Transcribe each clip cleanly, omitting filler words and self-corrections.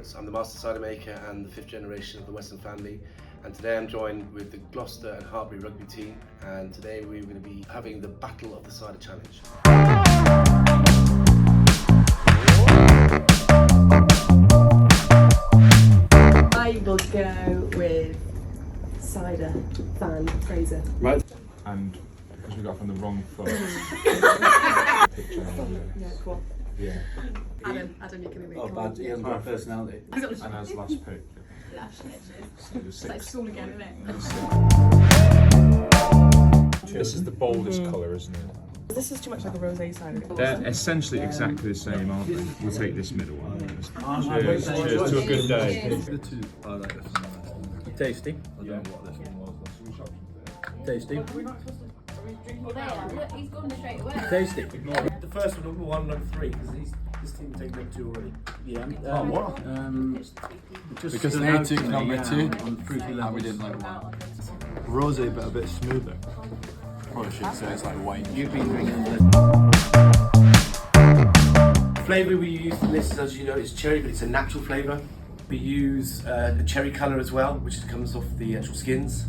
Lawrence. I'm the master cider maker and the 5th generation of the Weston family, and today I'm joined with the Gloucester and Hartpury rugby team, and today we're going to be having the Battle of the Cider Challenge. I will go with cider fan Fraser. Right. And because we got from the wrong foot. Yeah, cool. Yeah. Adam, you can be Oh, bad. He hasn't got a personality. And as last pick. So the It's like sixth. school again, isn't it? This is the boldest colour, isn't it? This is too much like a rosé cider. They're essentially exactly the same, aren't they? We'll take this middle one. Cheers. Cheers to a good day. The two are like this. Tasty. I don't know what this one was. Tasty. Well, there, look, he's gone straight away. Tasty. The first one, number 1, number 3, because this team taken number 2 already. Yeah. what? Just Because the the A2 number 2 on fruity and levels. we didn't like one. Rosé but a bit smoother. Probably should say it's like wine. You've been drinking this. Flavour we use for this, as you know, is cherry, but it's a natural flavour. We use a cherry colour as well, which comes off the actual skins,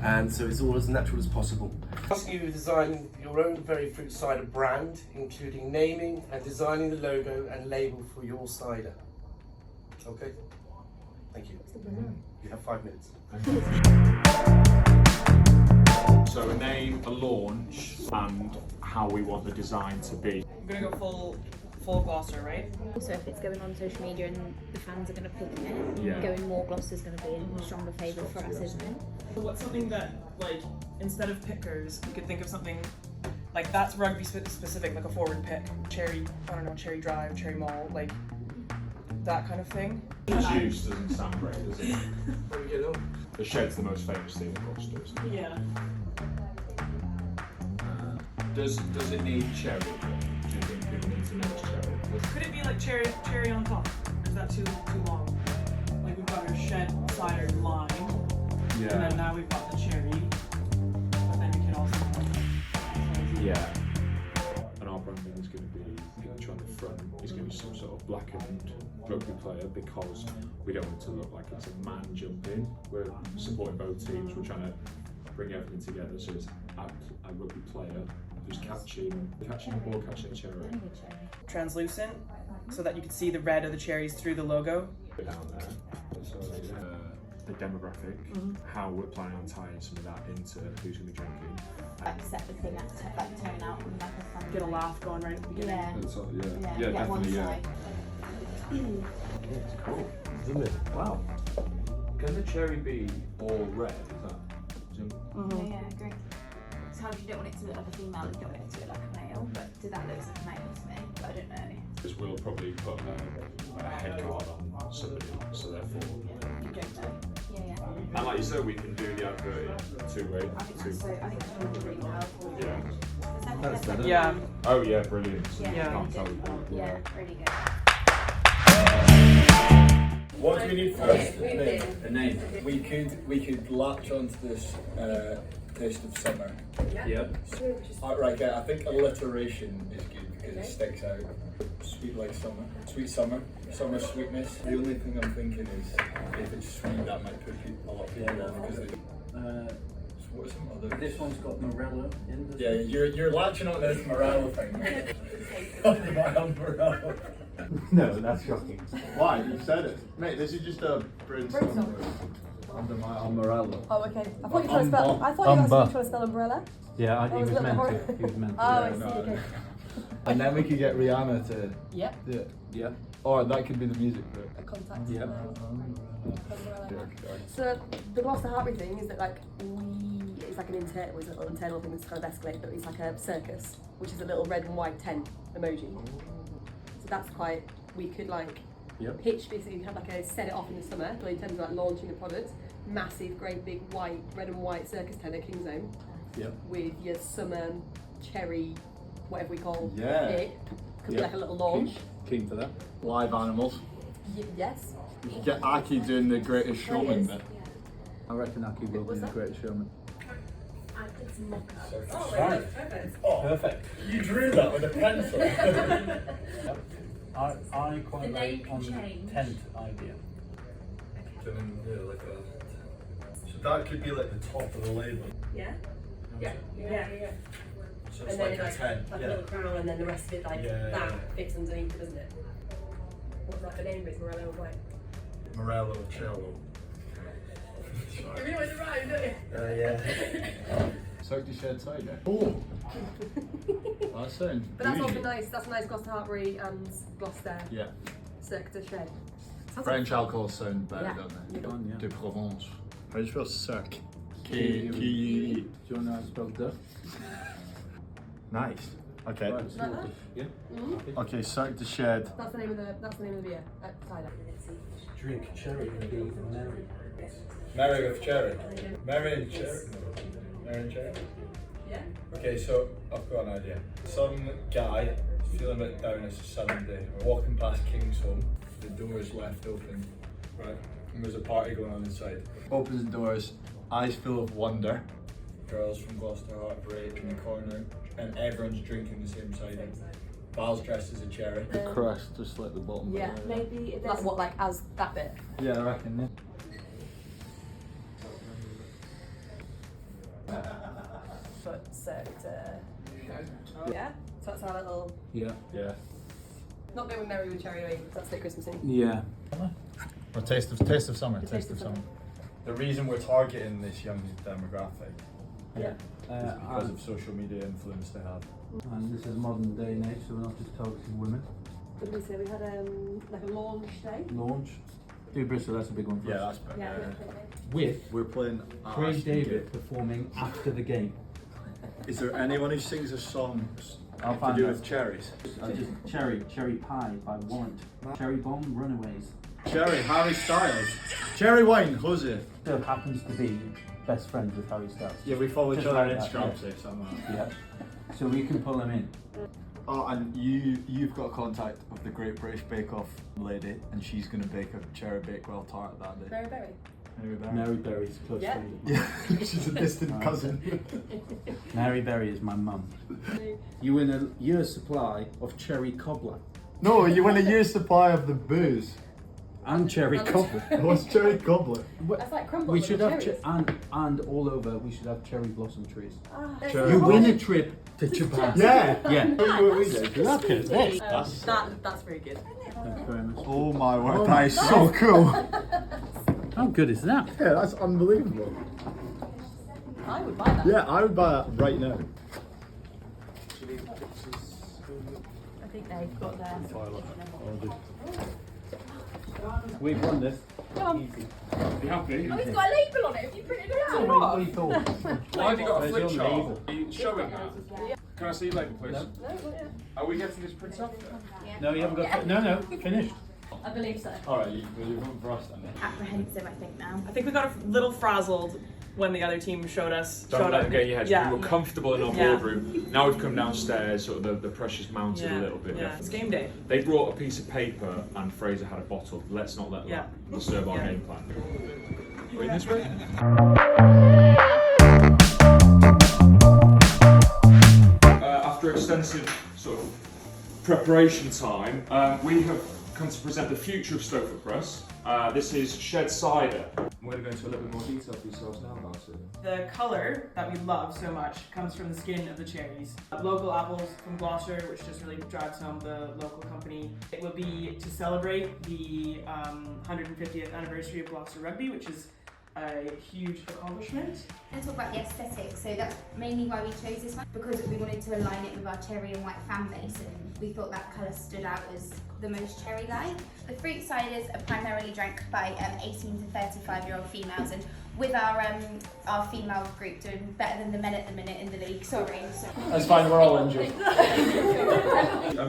and so it's all as natural as possible. Ask you to design your own very fruit cider brand, including naming and designing the logo and label for your cider. Okay? Thank you. You have 5 minutes. So a name, a launch, and how we want the design to be. I'm gonna go full Gloucester, right? Also, if it's going on social media and the fans are going to pick it, Yeah. going more Gloucester's going to be in stronger favour for us, isn't it? What's something that, like, instead of pickers, we could think of something like that's rugby specific, like a forward pick, cherry, I don't know, cherry drive, cherry mall, like that kind of thing. Juice doesn't sound great, does it? There we go. The shed's the most famous thing in Gloucester, isn't it? Yeah. Does it need cherry? Do you think people need to know it's cherry? Could it be like cherry on top? Or is that too long? Like we've got our shed cider lime, and then now we've got the cherry, but then we can also Yeah. And our branding is going to be picture on the front is going to be some sort of blackened rugby player, because we don't want it to look like it's a man jumping. We're supporting both teams. We're trying to bring everything together, so it's a rugby player who's catching the ball, catching a cherry. translucent, so that you can see the red of the cherries through the logo. Down there. So the demographic, how we're planning on tying some of that into who's going to be drinking. Like set the thing up, like turn out and like a fun. Get a laugh going right at the beginning. Yeah. Yeah, Get one definitely, yeah. side. It's cool, isn't it? Wow. Can the cherry be all red? Is that? Yeah, I agree. Sometimes you don't want it to look like a female, you don't want it to look like a male, but that looks like a male to me, but I don't know. Because we'll probably put a head card on somebody, so therefore. You don't know. Yeah. And like you said, we can do the advert in 2 ways. I think that's really powerful. Yeah. That's better. Yeah. Oh yeah, brilliant. So you Yeah. can't tell the board. Yeah, really good. What do we need first? A name. We could latch onto this taste of summer. Yeah. Right, okay, I think alliteration is good because it sticks out. Sweet like summer. Sweet summer. Summer sweetness. The only thing I'm thinking is if it's sweet, that might put a lot of people off because they. So what are some other? This one's got Morello in the Yeah, you're latching on this Morello thing. Mild Morello. No, that's shocking. Why? You said it. Mate, this is just a brainstorm. Under my umbrella. Oh, okay. I thought you were trying to spell. I thought you were trying to spell umbrella. Yeah, He was meant to. He was meant Oh, I see. Okay. And then we could get Rihanna to Yep. do it. Yeah. Or that could be the music for it. A contact. Yep. Umbrella. So the Gloucester-Hartpury thing is that it's like an internal thing that's kind of escalated, but it's like a circus, which is a little red and white tent emoji. So that's quite. We could pitch basically have set it off in the summer, in terms of launching the product. Massive, great big white, red and white circus tent at King's Own. Yep. With your summer cherry, whatever we call it. Could be like a little launch. Keen for that. Live animals. Yes. You could get Aki doing the Greatest Showman There bit. I reckon Aki will be the Greatest Showman. Oh, perfect. You drew that with a pencil. I quite The name like can on the change. tent idea. So that could be like the top of the label. Yeah. Yeah. So And it's then like a like, tent. like a Yeah. little crown, and then the rest of it like Yeah, that yeah. fits underneath it, doesn't it? What's that the name is? Morello and white. Morello cello. You really want to rhyme, don't you? Yeah. Cirque du Shed cider. Oh! That sounds But that's also bougie. nice. That's a nice Gloucester-Hartpury and Gloucester Yeah. Cirque du Shed. Sounds French like alcohols sound better, Yeah. don't they? Go on, yeah. De Provence. How do you spell cirque? K-E-E. K-E-E. Do you want to know how to spell duck? Nice. Okay. Right, Like that? yeah. Okay, Cirque du Shed. That's the name of the beer. Cider. Drink cherry and be merry. Mary with cherry. Mary and cherry. Mary and cherry. Yeah. Okay, so I've got an idea. Some guy is feeling a bit down. It's a Sunday. We're walking past King's Home. The door is left open, right? And there's a party going on inside. Opens the doors, eyes full of wonder. Girls from Gloucester-Hartpury in the corner, and everyone's drinking the same cider. Val's dressed as a cherry. The crust, just like the bottom. Yeah. bit. Maybe if Like there's what? Like as that bit? Yeah, I reckon. Yeah. But Cirque. Yeah. So that's our little. Yeah. Yeah. Not going with merry with cherry, because that's the Christmassy. Yeah. Or taste of summer. The taste of summer. The reason we're targeting this young demographic Yeah. is because of social media influence they have. And this is modern day and age, so we're not just targeting women. What did we say? We had like a launch day. Launch. Do Bristol, that's a big one for Yeah, us. that's Yeah. With We're playing. Craig David performing after the game. Is there anyone who sings a song I'll to find do out. with cherries? Just Cherry Pie by Warrant. Cherry Bomb, Runaways. Cherry, Harry Styles. Cherry wine, Jose. Still happens to be best friends with Harry Styles. Yeah, we follow each Just other on like that, Instagram, yeah. say somehow. Yeah. So we can pull them in. Oh, and you've got contact of the Great British Bake Off lady, and she's going to bake a cherry bakewell tart that day. Berry berry. Mary Berry. Mary Berry's close Yeah. friend. Yeah, she's a distant cousin. Mary Berry is my mum. You win a year's supply of cherry cobbler. No, you win a year's supply of the booze. And cherry And- cobbler. What's cherry cobbler? That's like crumble. We with should the have cherries. and all over we should have cherry blossom trees. Cherry You blossom. win a trip to Japan. Yeah. Yeah. What we did. Look at this. That's very good. Thanks very much. Oh my word, Oh that my is so cool. How good is that? Yeah, that's unbelievable. I would buy that. Yeah, I would buy that right now. I think they've got their. We've won this. Come on. Easy. Be happy? Oh, it's got a label on it. Have you printed it out? What do you thought? Why have you got a There's flip your chart? label. Are you showing that? Can I see your label, please? No. No, not yet. Are we getting this print off? No, you haven't got. No, finished. I believe so. Alright, you're going for us then. Apprehensive, I think now. I think we got a little frazzled when the other team showed us. Don't let them get in your head. Yeah. We were comfortable in our Yeah. boardroom. Now we've come downstairs, sort of the pressure's mounted Yeah. a little bit. Yeah. It's game day. They brought a piece of paper and Fraser had a bottle. Let's not let Yeah. that disturb our Yeah. game plan. Going this way? After extensive sort of preparation time, we have come to present the future of Stowford Press. This is Shed Cider. I'm going to go into a little bit more detail for yourselves now about it. The colour that we love so much comes from the skin of the cherries. Local apples from Gloucester, which just really drives home the local company. It will be to celebrate the 150th anniversary of Gloucester Rugby, which is a huge accomplishment. I'm going to talk about the aesthetic, so that's mainly why we chose this one, because we wanted to align it with our cherry and white fan base, and we thought that colour stood out as the most cherry-like. The fruit ciders are primarily drank by 18 to 35-year-old females, and with our female group doing better than the men at the minute in the league, sorry. That's fine, we're all injured.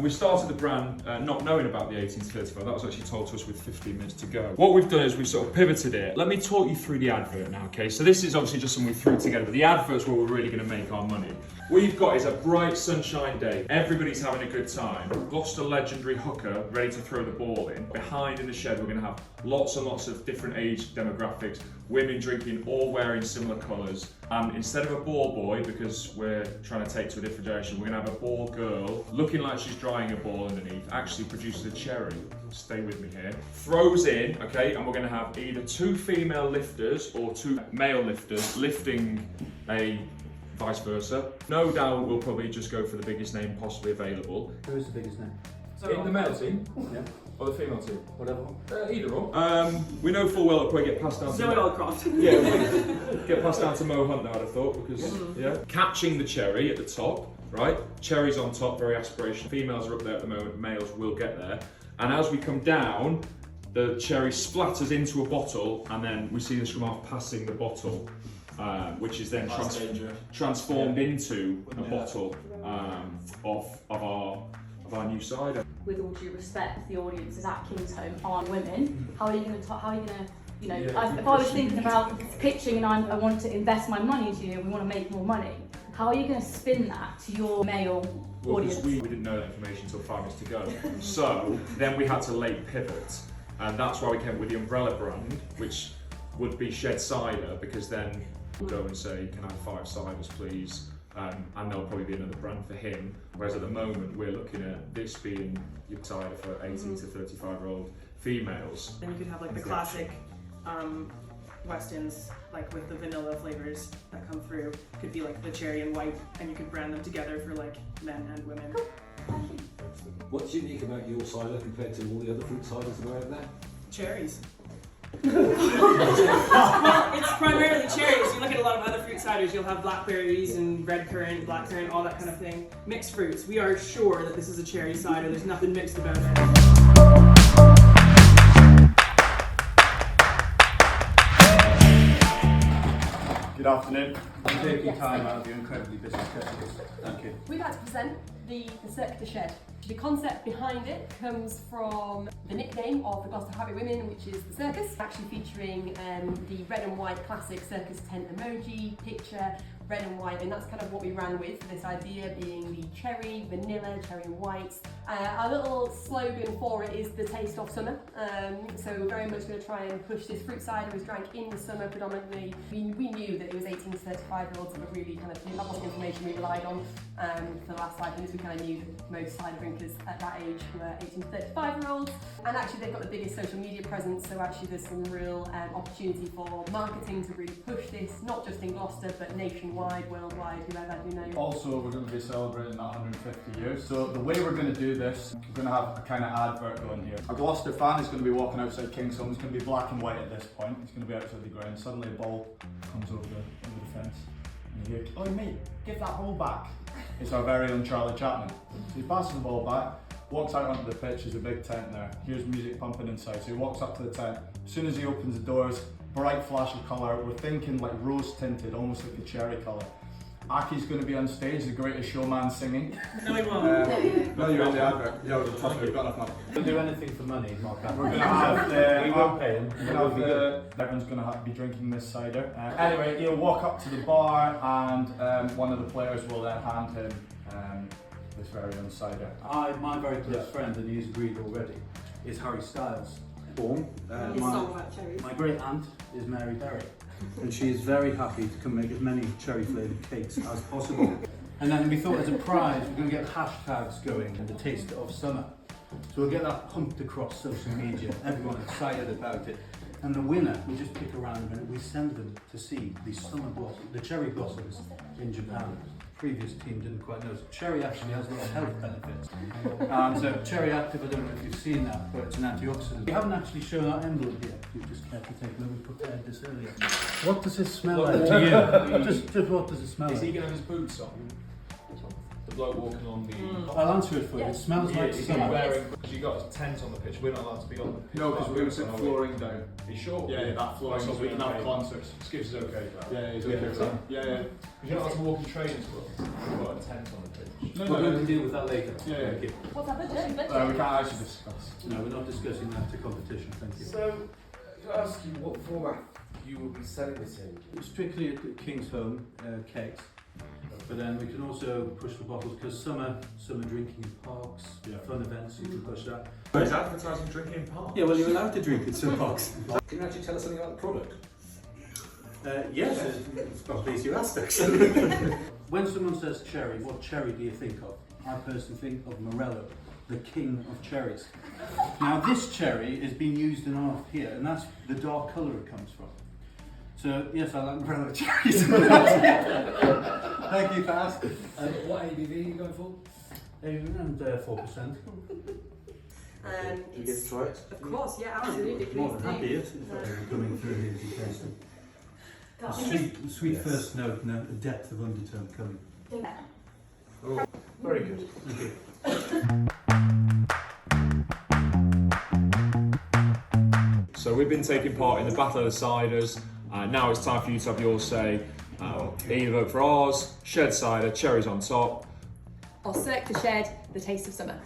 We started the brand not knowing about the 18 to 35. That was actually told to us with 15 minutes to go. What we've done is we've sort of pivoted it. Let me talk you through the advert now, okay? So this is obviously just something we threw together, but the advert's where we're really going to make our money. What you've got is a bright sunshine day. Everybody's having a good time. Gloucester legendary hooker ready to throw the ball in. Behind in the shed, we're going to have lots and lots of different age demographics, women drinking all wearing similar colours. And instead of a ball boy, because we're trying to take to a different direction, we're going to have a ball girl looking like she's drying a ball underneath, actually produces a cherry. Stay with me here. Throws in, okay, and we're going to have either 2 female lifters or 2 male lifters lifting a vice versa. No doubt we'll probably just go for the biggest name possibly available. Who is the biggest name? In the male team? Yeah. Or the female team? Whatever. Either or. We know full well it'll probably get passed down to Zoe Allcroft. Yeah, get passed down to Mo Hunt now, I'd have thought, because, yeah. Catching the cherry at the top, right? Cherries on top, very aspirational. Females are up there at the moment, males will get there. And as we come down, the cherry splatters into a bottle, and then we see the scrum half passing the bottle, which is then transformed into a bottle of our new cider. With all due respect, the audiences at Kingsholm aren't women. How are you going to, you know, if I was thinking about pitching and I want to invest my money to you and we want to make more money, how are you going to spin that to your male audience? We didn't know that information until 5 minutes to go. So then we had to late pivot, and that's why we came up with the umbrella brand, which would be Shed Cider, because then we'll go and say, can I have 5 ciders please? And there'll probably be another brand for him. Whereas at the moment we're looking at this being your cider for 18 to 35-year-old females. Then you could have like the classic Westons, like with the vanilla flavors that come through. Could be like the cherry and white, and you could brand them together for like men and women. What's unique about your cider compared to all the other fruit ciders that are out there? Cherries. Well, it's primarily cherries. You look at a lot of other fruit ciders, you'll have blackberries and red currant, blackcurrant, all that kind of thing. Mixed fruits. We are sure that this is a cherry cider. There's nothing mixed about it. Good afternoon. I'm taking time out of your incredibly busy schedules. Thank you. We'd like to present the Cirque de Shed. The concept behind it comes from the nickname of the Gloucester-Hartpury women, which is the circus, actually featuring the red and white classic circus tent emoji picture, red and white, and that's kind of what we ran with, this idea being the cherry, vanilla, cherry and white. Our little slogan for it is the taste of summer, so we're very much going to try and push this fruit cider was drank in the summer predominantly. We knew that it was 18 to 35-year-olds that were really kind of, that wasn't information we relied on for the last 5 minutes. We kind of knew that most cider drinkers at that age were 18 to 35-year-olds, and actually they've got the biggest social media presence, so actually there's some real opportunity for marketing to really push this, not just in Gloucester but nationwide, worldwide, whoever, who knows. Also, we're going to be celebrating that 150 years. So the way we're going to do this, we're going to have a kind of advert going here. A Gloucester fan is going to be walking outside Kingsholm. It's going to be black and white at this point. It's going to be outside the ground. Suddenly a ball comes over the fence. And you hear, "Oh mate, give that ball back." It's our very own Charlie Chapman. So he passes the ball back, walks out onto the pitch. There's a big tent there. Here's music pumping inside. So he walks up to the tent. As soon as he opens the doors, bright flash of colour. We're thinking like rose tinted, almost like a cherry colour. Aki's going to be on stage, the greatest showman singing. No, we won't. No, you're on the advert. Yeah, trust me, we've got enough money. We'll do anything for money, Mark. We're going to have we won't pay him. Everyone's going to be drinking this cider. Anyway, he'll walk up to the bar and one of the players will then hand him this very own cider. My very close friend, and he's agreed already, is Harry Styles. My great aunt is Mary Berry, and she is very happy to come make as many cherry flavoured cakes as possible. And then we thought as a prize we're going to get hashtags going and the taste of summer. So we'll get that pumped across social media, everyone excited about it. And the winner, we just pick a random and we send them to see the summer blossom, the cherry blossoms in Japan. The previous team didn't quite know. So cherry actually has a lot of health benefits. So cherry active, I don't know if you've seen that, but it's an antioxidant. We haven't actually shown our emblem yet. We've just kept to take a look. We prepared this earlier. What does it smell like to you? Just what does it smell like? Is he going to have his boots on? The bloke walking on the... I'll answer it for you. It smells like summer. Because you got a tent on the pitch, we're not allowed to be on the pitch. No, because we were sitting flooring down. Are you sure? Yeah, that flooring, so we can have concerts. Excuse is okay. Yeah, he's okay with that. Yeah. Because you're not allowed to walk in training club. We've got a tent on the pitch. No, we can deal with that later. Yeah. Thank you. What's that budget? We can't actually discuss. No, we're not discussing that to competition. Thank you. So, to ask you what format you will be selling this in? Strictly at Kingsholm cakes, but then we can also push the bottles because summer drinking in parks, fun events. You can push that. Is advertising drinking in parks? Yeah, well, you're allowed to drink in some parks. Can you actually tell us something about the product? Yes, it's quite pleased you asked actually. When someone says cherry, what cherry do you think of? I personally think of Morello, the king of cherries. Now this cherry is being used in art here, and that's the dark colour it comes from. So yes, I like Morello cherries. Thank you for asking. What ABV are you going for? Around 4%. Do you get to try it? Of course, yeah, absolutely. More Please than happy, do. yes. Coming through here to taste it. The sweet Yes. first note and then the depth of undertone coming. Oh, very good. Thank you. So we've been taking part in the Battle of the Ciders. Now it's time for you to have your say. Either vote for ours, shed cider, cherries on top. Or Cirque to Shed, the taste of summer.